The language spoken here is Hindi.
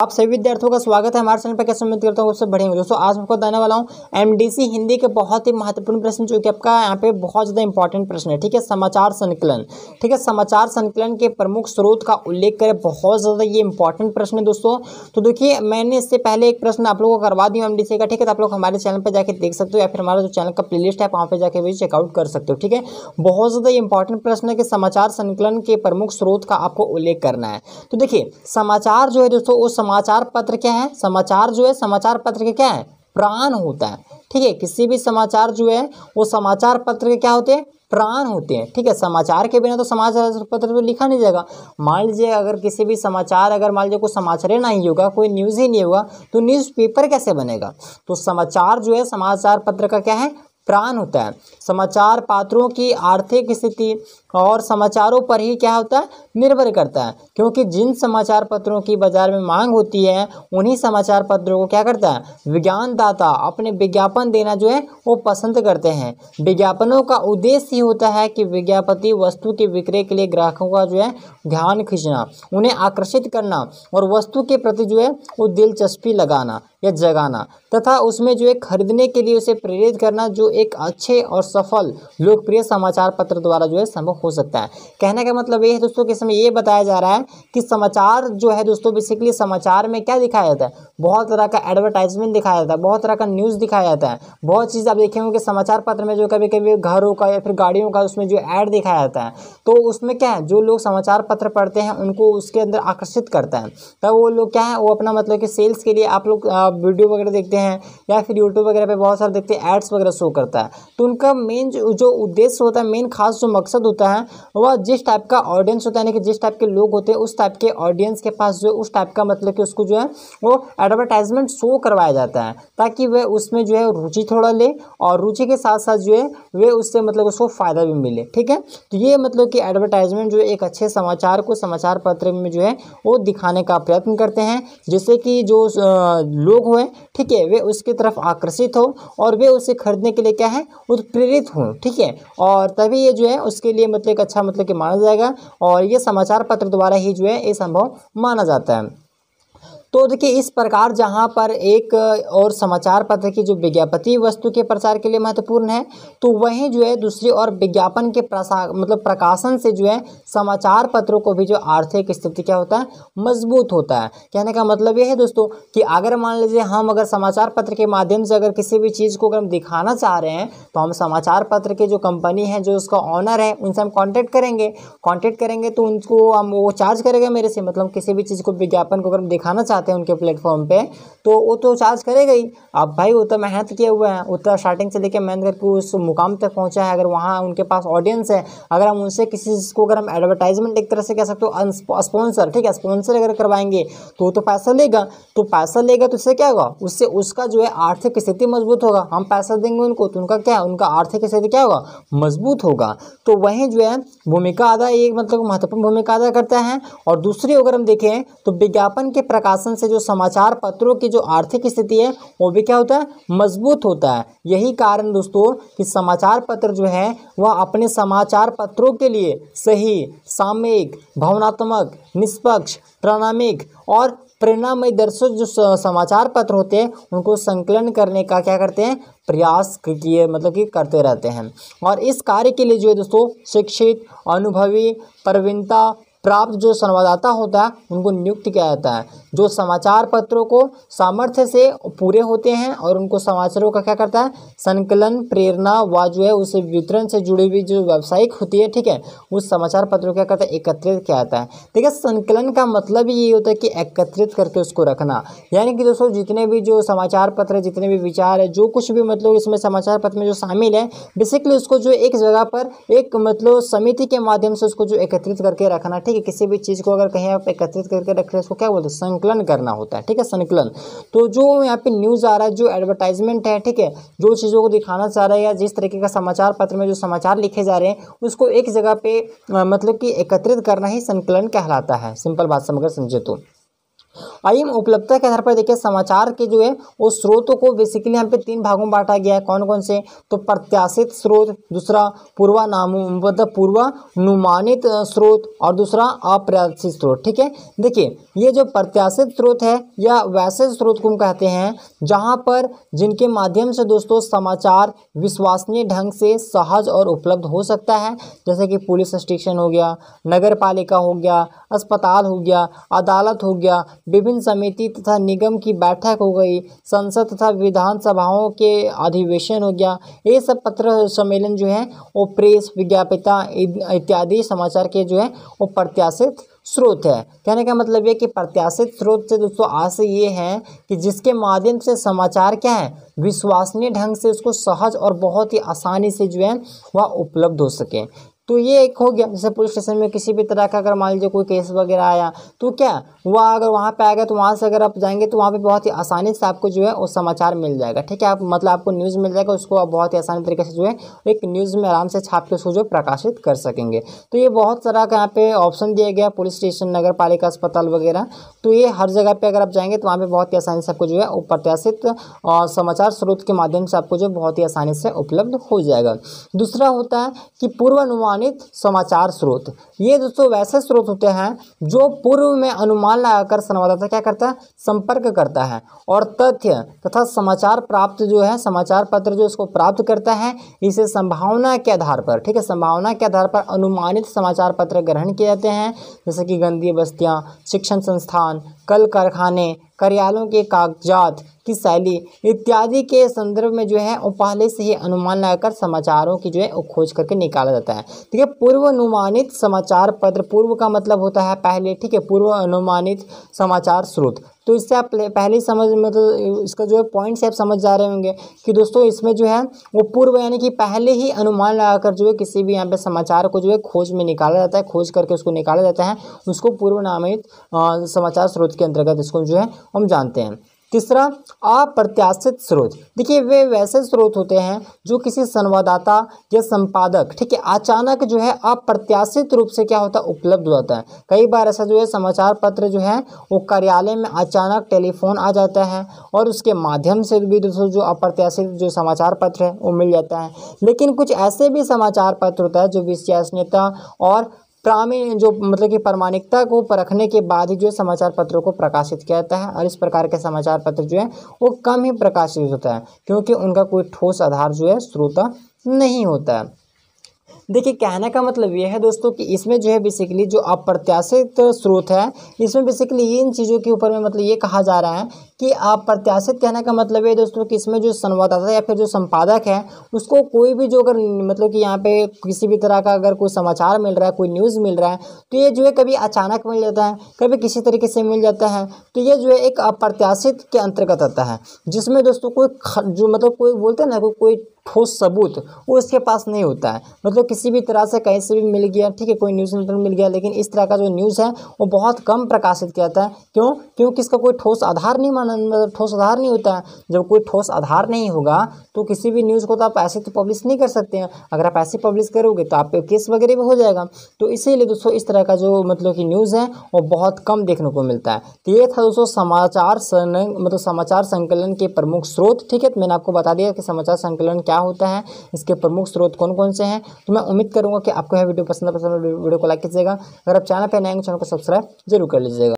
आप सभी विद्यार्थियों का स्वागत है हमारे चैनल पर। कैसे उम्मीद करता हूँ उससे बढ़िया दोस्तों। आज मैं आपको बताने वाला हूँ एमडीसी हिंदी के बहुत ही महत्वपूर्ण प्रश्न, जो कि आपका यहाँ पे बहुत ज़्यादा इंपॉर्टेंट प्रश्न है। ठीक है, समाचार संकलन। ठीक है, समाचार संकलन के प्रमुख स्रोत का उल्लेख करें। बहुत ज़्यादा ये इंपॉर्टेंट प्रश्न है दोस्तों। तो देखिए, मैंने इससे पहले एक प्रश्न आप लोगों को करवा दिया एमडीसी का। ठीक है, तो आप लोग हमारे चैनल पर जाकर देख सकते हो, या फिर हमारा जो चैनल का प्लेलिस्ट है वहाँ पर जाकर भी चेकआउट कर सकते हो। ठीक है, बहुत ज़्यादा इंपॉर्टेंट प्रश्न है कि समाचार संकलन के प्रमुख स्रोत का आपको उल्लेख करना है। तो देखिए, समाचार जो है दोस्तों, वो समाचार पत्र क्या है, समाचार जो है समाचार पत्र के क्या है, प्राण होता है। ठीक है, किसी भी समाचार जो है वो समाचार पत्र के क्या होते हैं, प्राण होते हैं। ठीक है, समाचार के बिना तो समाचार पत्र तो लिखा नहीं जाएगा। मान लीजिए अगर किसी भी समाचार, अगर मान लीजिए कोई समाचार नहीं होगा, कोई न्यूज़ ही नहीं होगा, तो न्यूज़पेपर कैसे बनेगा। तो समाचार जो है समाचार पत्र का क्या है, प्राण होता है। समाचार पात्रों की आर्थिक स्थिति और समाचारों पर ही क्या होता है, निर्भर करता है, क्योंकि जिन समाचार पत्रों की बाजार में मांग होती है उन्हीं समाचार पत्रों को क्या करता है, विज्ञानदाता अपने विज्ञापन देना जो है वो पसंद करते हैं। विज्ञापनों का उद्देश्य ही होता है कि विज्ञापति वस्तु के विक्रय के लिए ग्राहकों का जो है ध्यान खींचना, उन्हें आकर्षित करना और वस्तु के प्रति जो है वो दिलचस्पी लगाना या जगाना, तथा उसमें जो है खरीदने के लिए उसे प्रेरित करना, जो एक अच्छे और सफल लोकप्रिय समाचार पत्र द्वारा जो है संभव हो सकता है। कहने का मतलब ये है दोस्तों कि इसमें ये बताया जा रहा है कि समाचार जो है दोस्तों, बेसिकली समाचार में क्या दिखाया जाता है, बहुत तरह का एडवर्टाइजमेंट दिखाया जाता है, बहुत तरह का न्यूज़ दिखाया जाता है, बहुत चीज़ आप देखेंगे कि समाचार पत्र में जो कभी कभी घरों का या फिर गाड़ियों का उसमें जो ऐड दिखाया जाता है, तो उसमें क्या है, जो लोग समाचार पत्र पढ़ते हैं उनको उसके अंदर आकर्षित करता है। तब वो लोग क्या है, वो अपना मतलब कि सेल्स के लिए आप लोग वीडियो वगैरह देखते हैं या फिर यूट्यूब वगैरह पे बहुत सारे देखते हैं, एड्स वगैरह शो करता है। तो उनका मेन जो उद्देश्य होता है, मेन खास जो मकसद होता है, वह जिस टाइप का ऑडियंस होता है, यानी कि जिस टाइप के लोग होते हैं उस टाइप के ऑडियंस के पास जो उस टाइप का मतलब कि उसको जो है वो एडवर्टाइजमेंट शो करवाया जाता है, ताकि वह उसमें जो है रुचि थोड़ा ले, और रुचि के साथ साथ जो है वे उससे मतलब उसको फ़ायदा भी मिले। ठीक है, तो ये मतलब कि एडवर्टाइजमेंट जो है एक अच्छे समाचार को समाचार पत्र में जो है वो दिखाने का प्रयत्न करते हैं, जिससे कि जो लोग हुए, ठीक है, वे उसकी तरफ आकर्षित हो और वे उसे खरीदने के लिए क्या है, उत्प्रेरित हों। ठीक है, और तभी ये जो है उसके लिए मतलब एक अच्छा मतलब कि माना जाएगा, और ये समाचार पत्र द्वारा ही जो है ये संभव माना जाता है। तो देखिए, इस प्रकार जहाँ पर एक और समाचार पत्र की जो विज्ञापति वस्तु के प्रचार के लिए महत्वपूर्ण है, तो वहीं जो है दूसरी और विज्ञापन के प्रकाशन से जो है समाचार पत्रों को भी जो आर्थिक स्थिति क्या होता है, मजबूत होता है। कहने का मतलब ये है दोस्तों कि अगर मान लीजिए हम अगर समाचार पत्र के माध्यम से अगर किसी भी चीज़ को अगर हम दिखाना चाह रहे हैं, तो हम समाचार पत्र की जो कंपनी है, जो उसका ऑनर है, उनसे हम कॉन्टेक्ट करेंगे तो उनको हम वो चार्ज करेगा मेरे से, मतलब किसी भी चीज़ को विज्ञापन को अगर हम दिखाना चाहते हैं उनके प्लेटफॉर्म पे, तो वो तो चार्ज करेगा ही। अब भाई वो तो मेहनत किए हुए हैं, उतना स्टार्टिंग से लेकर मेहनत करके उस मुकाम तक पहुंचा है। अगर वहाँ उनके पास ऑडियंस है, अगर हम उनसे किसी चीज़ को अगर हम एडवर्टाइजमेंट एक तरह से कह सकते हो स्पॉन्सर, ठीक है, स्पॉन्सर अगर करवाएंगे तो पैसा लेगा, तो इससे क्या होगा, उससे उसका जो है आर्थिक स्थिति मजबूत होगा। हम पैसा देंगे उनको तो उनका क्या है, उनका आर्थिक स्थिति क्या होगा, मजबूत होगा। तो वहीं जो है भूमिका अदा, एक मतलब महत्वपूर्ण भूमिका अदा करता है। और दूसरी अगर हम देखें तो विज्ञापन के प्रकाशन से जो समाचार पत्रों की जो आर्थिक स्थिति है वो भी क्या होता है, मजबूत होता है। यही कारण दोस्तों कि समाचार पत्र जो है वह अपने समाचार पत्रों के लिए सही, सामयिक, भावनात्मक, निष्पक्ष, प्रामाणिक और प्रेरणामय दर्शक जो समाचार पत्र होते हैं उनको संकलन करने का क्या करते हैं, प्रयास किए मतलब कि करते रहते हैं। और इस कार्य के लिए जो है दोस्तों शिक्षित, अनुभवी, प्रवीणता प्राप्त जो संवाददाता होता है उनको नियुक्त किया जाता है, जो समाचार पत्रों को सामर्थ्य से पूरे होते हैं और उनको समाचारों का क्या करता है, संकलन, प्रेरणा व जो है उसे वितरण से जुड़ी हुई जो व्यावसायिक होती है, ठीक है, उस समाचार पत्रों क्या करता है, एकत्रित किया जाता है। ठीक है, संकलन का मतलब ही ये होता है कि एकत्रित करके उसको रखना, यानी कि दोस्तों जितने भी जो समाचार पत्र, जितने भी विचार है, जो कुछ भी मतलब इसमें समाचार पत्र में जो शामिल है, बेसिकली उसको जो एक जगह पर एक मतलब समिति के माध्यम से उसको जो एकत्रित करके रखना। ठीक है, किसी भी चीज़ को अगर कहीं आप एकत्रित करके रख रहे हैं उसको क्या बोलते हैं, संकलन करना होता है। ठीक है, संकलन। तो जो यहाँ पे न्यूज़ आ रहा है, जो एडवर्टाइजमेंट है, ठीक है, जो चीज़ों को दिखाना चाह रहा है या जिस तरीके का समाचार पत्र में जो समाचार लिखे जा रहे हैं उसको एक जगह पे मतलब कि एकत्रित करना ही संकलन कहलाता है। सिंपल बात समझ समझे तो आइए उपलब्धता के आधार पर देखिए समाचार के जो है वो स्रोतों को बेसिकली यहाँ पे 3 भागों में बांटा गया है। कौन कौन से? तो प्रत्याशित स्रोत, दूसरा पूर्वानुमानित स्रोत और दूसरा अप्रत्याशित स्रोत। ठीक है, देखिए ये जो प्रत्याशित स्रोत है या वैसे स्रोत को हम कहते हैं जहाँ पर जिनके माध्यम से दोस्तों समाचार विश्वसनीय ढंग से सहज और उपलब्ध हो सकता है, जैसे कि पुलिस स्टेशन हो गया, नगर पालिका हो गया, अस्पताल हो गया, अदालत हो गया, विभिन्न समिति तथा निगम की बैठक हो गई, संसद तथा विधानसभाओं के अधिवेशन हो गया। ये सब पत्र सम्मेलन जो है वो प्रेस विज्ञापिता इत्यादि समाचार के जो है वो प्रत्याशित स्रोत है। कहने का मतलब ये कि प्रत्याशित स्रोत से दोस्तों आशय ये है कि जिसके माध्यम से समाचार क्या है विश्वसनीय ढंग से उसको सहज और बहुत ही आसानी से जो है वह उपलब्ध हो सके। तो ये एक हो गया। जैसे पुलिस स्टेशन में किसी भी तरह का अगर मान लीजिए कोई केस वगैरह आया तो क्या वह अगर वहाँ पे आएगा तो वहाँ से अगर आप जाएंगे तो वहाँ पे बहुत ही आसानी से आपको जो है वो समाचार मिल जाएगा। ठीक है, आप मतलब आपको न्यूज़ मिल जाएगा, उसको आप बहुत ही आसानी तरीके से जो है एक न्यूज़ में आराम से छाप के उसको जो प्रकाशित कर सकेंगे। तो ये बहुत तरह का यहाँ पे ऑप्शन दिया गया, पुलिस स्टेशन, नगर पालिका, अस्पताल वगैरह। तो ये हर जगह पर अगर आप जाएंगे तो वहाँ पर बहुत ही आसानी से आपको जो है वो प्रत्याशित समाचार स्रोत के माध्यम से आपको जो बहुत ही आसानी से उपलब्ध हो जाएगा। दूसरा होता है कि पूर्वानुमानित समाचार स्रोत। ये दोस्तों वैसे स्रोत होते हैं जो पूर्व में अनुमान लगाकर संवाददाता क्या करता है संपर्क करता है और तथ्य तथा समाचार प्राप्त जो है समाचार पत्र जो इसको प्राप्त करता है इसे संभावना के आधार पर, ठीक है, संभावना के आधार पर अनुमानित समाचार पत्र ग्रहण किए जाते हैं। जैसे कि गंदी बस्तियां, शिक्षण संस्थान, कल कारखाने, कार्यालयों के कागजात की शैली इत्यादि के संदर्भ में जो है वो पहले से ही अनुमान लगाकर समाचारों की जो है वो खोज करके निकाला जाता है। ठीक है, पूर्व अनुमानित समाचार पत्र, पूर्व का मतलब होता है पहले, ठीक है, पूर्व अनुमानित समाचार स्रोत। तो इससे आप पहले समझ मतलब इसका जो है पॉइंट से आप समझ जा रहे होंगे कि दोस्तों इसमें जो है वो पूर्व यानी कि पहले ही अनुमान लगाकर जो है किसी भी यहाँ पे समाचार को जो है खोज में निकाला जाता है, खोज करके उसको निकाला जाता है, उसको पूर्व नामित समाचार स्रोत के अंतर्गत इसको जो है हम जानते हैं। तीसरा अप्रत्याशित स्रोत। देखिए वे वैसे स्रोत होते हैं जो किसी संवाददाता या संपादक, ठीक है, अचानक जो है अप्रत्याशित रूप से क्या होता है उपलब्ध होता है। कई बार ऐसा जो है समाचार पत्र जो है वो कार्यालय में अचानक टेलीफोन आ जाता है और उसके माध्यम से भी दोस्तों जो अप्रत्याशित जो समाचार पत्र है वो मिल जाता है। लेकिन कुछ ऐसे भी समाचार पत्र होता है जो विश्वसनीयता और जो मतलब कि प्रामाणिकता को परखने के बाद ही जो समाचार पत्रों को प्रकाशित किया जाता है और इस प्रकार के समाचार पत्र जो है वो कम ही प्रकाशित होता है क्योंकि उनका कोई ठोस आधार जो है स्रोत नहीं होता है। देखिए कहने का मतलब ये है दोस्तों कि इसमें जो है बेसिकली जो अप्रत्याशित स्रोत है इसमें बेसिकली इन चीज़ों के ऊपर में मतलब ये कहा जा रहा है कि अप्रत्याशित कहने का मतलब ये दोस्तों कि इसमें जो संवाददाता या फिर जो संपादक है उसको कोई भी जो अगर मतलब कि यहाँ पे किसी भी तरह का अगर कोई समाचार मिल रहा है, कोई न्यूज़ मिल रहा है तो ये जो है कभी अचानक मिल जाता है, कभी किसी तरीके से मिल जाता है। तो ये जो है एक अप्रत्याशित के अंतर्गत आता है जिसमें दोस्तों कोई जो मतलब कोई बोलते हैं ना कोई ठोस सबूत वो इसके पास नहीं होता है। मतलब किसी भी तरह से कहीं से भी मिल गया, ठीक है, कोई न्यूज़ मिल गया, लेकिन इस तरह का जो न्यूज़ है वो बहुत कम प्रकाशित किया जाता है। क्यों? क्योंकि इसका कोई ठोस आधार नहीं मतलब ठोस आधार नहीं होता है। जब कोई ठोस आधार नहीं होगा तो किसी भी न्यूज़ को तो आप ऐसे तो पब्लिश नहीं कर सकते हैं। अगर आप ऐसे पब्लिश करोगे तो आप पे केस वगैरह भी हो जाएगा। तो इसीलिए दोस्तों इस तरह का जो मतलब कि न्यूज़ है वो बहुत कम देखने को मिलता है। तो ये था दोस्तों समाचार संकलन के प्रमुख स्रोत। ठीक है, तो मैंने आपको बता दिया कि समाचार संकलन क्या होता है, इसके प्रमुख स्रोत कौन कौन से हैं। तो मैं उम्मीद करूंगा कि आपको यह वीडियो पसंद है। वीडियो को लाइक कीजिएगा। अगर आप चैनल पर नए हैं चैनल को सब्सक्राइब जरूर कर लीजिएगा।